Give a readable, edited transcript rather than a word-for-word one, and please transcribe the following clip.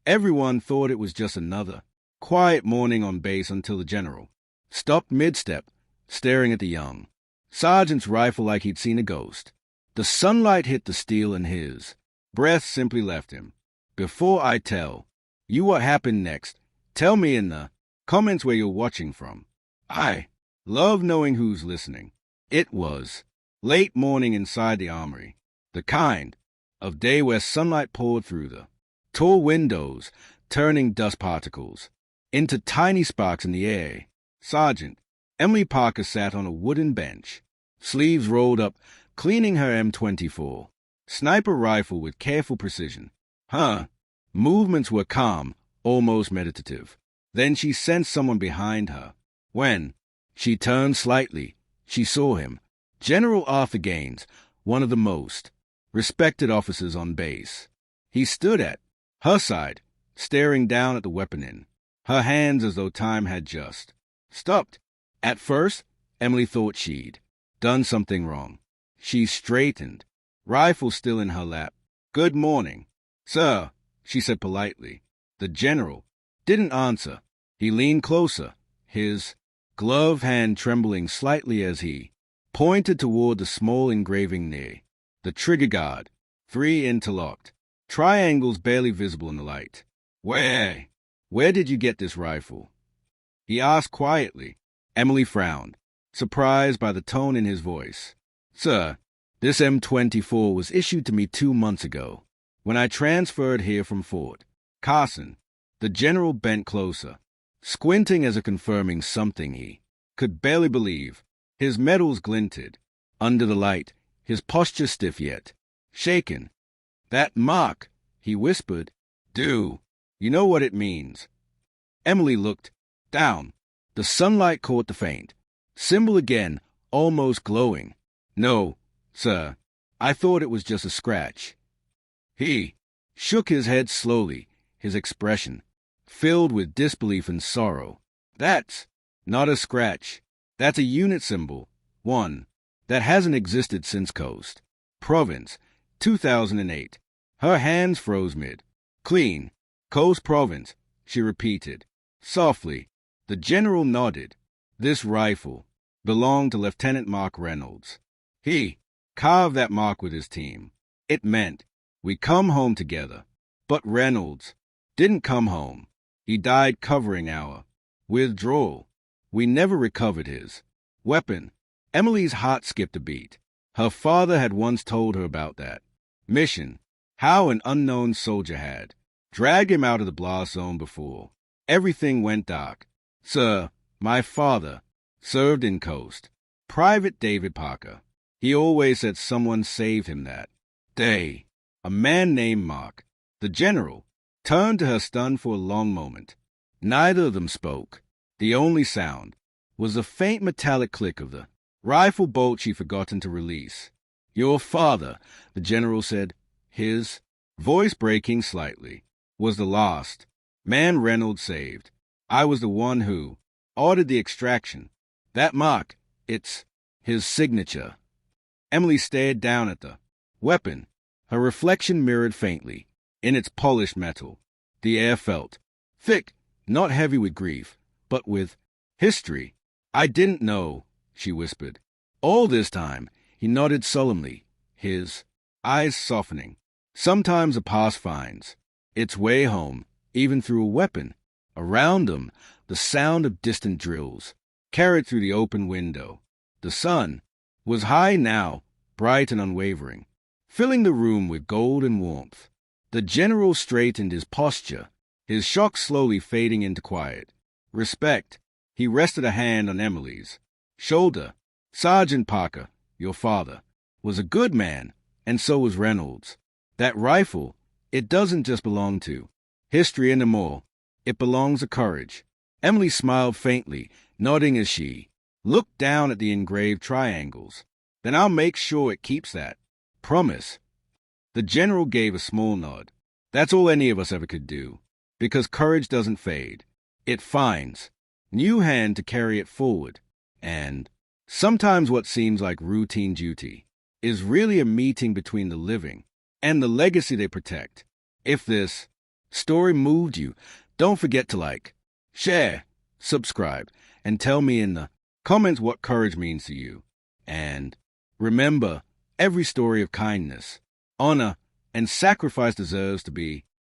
Everyone thought it was just another quiet morning on base until the general stopped mid-step, staring at the young sergeant's rifle like he'd seen a ghost. The sunlight hit the steel and his breath simply left him. "Before I tell you what happened next, tell me in the comments where you're watching from. I love knowing who's listening." It was late morning inside the armory, the kind of day where sunlight poured through the tall windows, turning dust particles into tiny sparks in the air. Sergeant Emily Parker sat on a wooden bench, sleeves rolled up, cleaning her M24 sniper rifle with careful precision. Her movements were calm, almost meditative. Then she sensed someone behind her. When she turned slightly, she saw him, General Arthur Gaines, one of the most respected officers on base. He stood at her side, staring down at the weapon in her hands as though time had just stopped. At first, Emily thought she'd done something wrong. She straightened, rifle still in her lap. "Good morning, sir," she said politely. The general didn't answer. He leaned closer, his gloved hand trembling slightly as he pointed toward the small engraving near the trigger guard, 3 interlocked triangles barely visible in the light. Where did you get this rifle?" he asked quietly. Emily frowned, surprised by the tone in his voice. "Sir, this M24 was issued to me 2 months ago, when I transferred here from Fort Carson." The general bent closer, squinting as if confirming something he could barely believe. His metals glinted under the light, his posture stiff yet shaken. "That mark," he whispered. "Do you know what it means?" Emily looked down. The sunlight caught the faint symbol again, almost glowing. "No, sir, I thought it was just a scratch." He shook his head slowly, his expression filled with disbelief and sorrow. "That's not a scratch. That's a unit symbol, one that hasn't existed since Coast Province, 2008. Her hands froze mid. "Clean. Coast Province," she repeated softly. The general nodded. "This rifle belonged to Lieutenant Mark Reynolds. He carved that mark with his team. It meant we come home together. But Reynolds didn't come home. He died covering our withdrawal. We never recovered his weapon." Emily's heart skipped a beat. Her father had once told her about that mission, how an unknown soldier had dragged him out of the blast zone before everything went dark. "Sir, my father served in Coast. Private David Parker. He always said someone saved him that day. A man named Mark." The general turned to her stunned for a long moment. Neither of them spoke. The only sound was the faint metallic click of the rifle bolt she'd forgotten to release. "Your father," the general said, his voice breaking slightly, "was the last man Reynolds saved. I was the one who ordered the extraction. That mark, it's his signature." Emily stared down at the weapon, her reflection mirrored faintly in its polished metal. The air felt thick, not heavy with grief, but with history. "I didn't know," she whispered. "All this time," he nodded solemnly, his eyes softening. "Sometimes the past finds its way home, even through a weapon." Around them, the sound of distant drills carried through the open window. The sun was high now, bright and unwavering, filling the room with golden warmth. The general straightened his posture, his shock slowly fading into quiet respect. He rested a hand on Emily's shoulder. "Sergeant Parker, your father, was a good man, and so was Reynolds. That rifle, it doesn't just belong to history anymore. It belongs to courage." Emily smiled faintly, nodding as she looked down at the engraved triangles. "Then I'll make sure it keeps that promise." The general gave a small nod. "That's all any of us ever could do, because courage doesn't fade. It finds new hand to carry it forward. And sometimes what seems like routine duty is really a meeting between the living and the legacy they protect. If this story moved you, don't forget to like, share, subscribe, and tell me in the comments what courage means to you. And remember, every story of kindness, honor, and sacrifice deserves to be